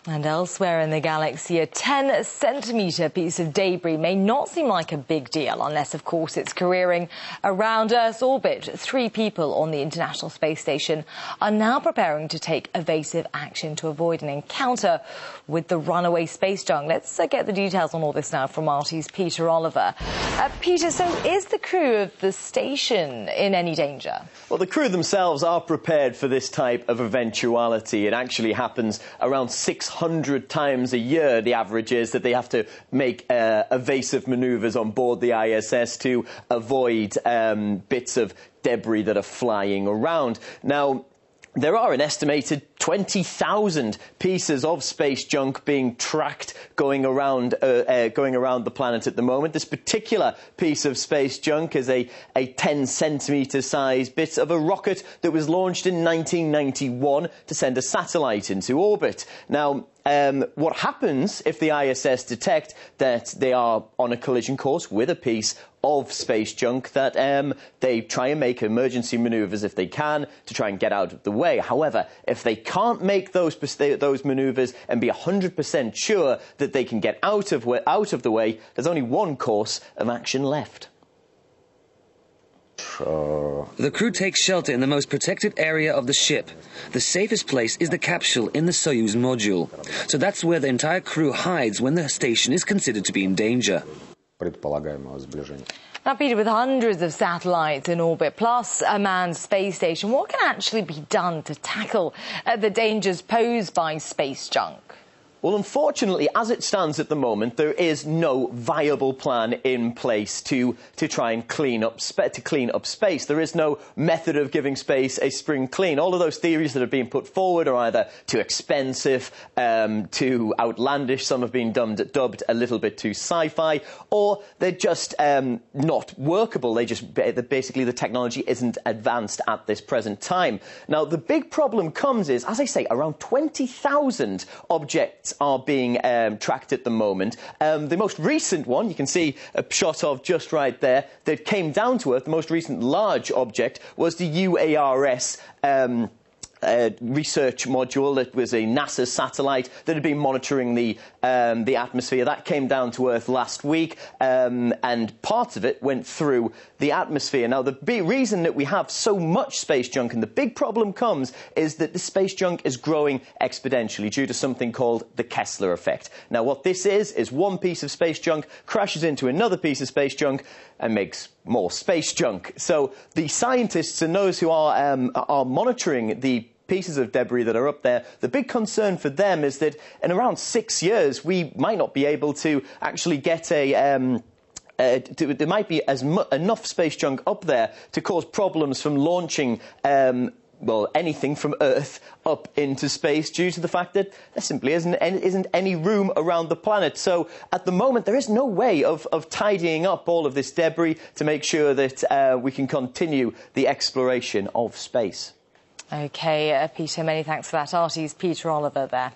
And elsewhere in the galaxy, a 10-centimetre piece of debris may not seem like a big deal unless, of course, it's careering around Earth's orbit. 3 people on the International Space Station are now preparing to take evasive action to avoid an encounter with the runaway space junk. Let's get the details on all this now from RT's Peter Oliver. Peter, so is the crew of the station in any danger? Well, the crew themselves are prepared for this type of eventuality. It actually happens around 600 times a year. The average is that they have to make evasive manoeuvres on board the ISS to avoid bits of debris that are flying around. Now, there are an estimated 20,000 pieces of space junk being tracked going around the planet at the moment. This particular piece of space junk is a 10-centimetre size bit of a rocket that was launched in 1991 to send a satellite into orbit. Now, what happens if the ISS detect that they are on a collision course with a piece of space junk, that they try and make emergency manoeuvres if they can to try and get out of the way. However, if they can't make those manoeuvres and be 100% sure that they can get out of the way, there's only one course of action left. The crew takes shelter in the most protected area of the ship. The safest place is the capsule in the Soyuz module. So that's where the entire crew hides when the station is considered to be in danger. Now, Peter, with hundreds of satellites in orbit, plus a manned space station, what can actually be done to tackle the dangers posed by space junk? Well, unfortunately, as it stands at the moment, there is no viable plan in place to try and clean up space. There is no method of giving space a spring clean. All of those theories that have been put forward are either too expensive, too outlandish. Some have been dubbed a little bit too sci-fi, or they're just not workable. Basically, the technology isn't advanced at this present time. Now, the big problem comes is, as I say, around 20,000 objects are being tracked at the moment. The most recent one, you can see a shot of just right there, that came down to Earth, the most recent large object, was the UARS research module. That was a NASA satellite that had been monitoring the atmosphere. That came down to Earth last week, and parts of it went through the atmosphere. Now, the big reason that we have so much space junk, and the big problem comes, is that the space junk is growing exponentially due to something called the Kessler effect. Now, what this is one piece of space junk crashes into another piece of space junk and makes more space junk. So the scientists and those who are monitoring the pieces of debris that are up there, the big concern for them is that in around 6 years we might not be able to actually get there might be enough space junk up there to cause problems from launching well, anything from Earth up into space, due to the fact that there simply isn't any room around the planet. So at the moment there is no way of tidying up all of this debris to make sure that we can continue the exploration of space. OK, Peter, many thanks for that. RT's Peter Oliver there.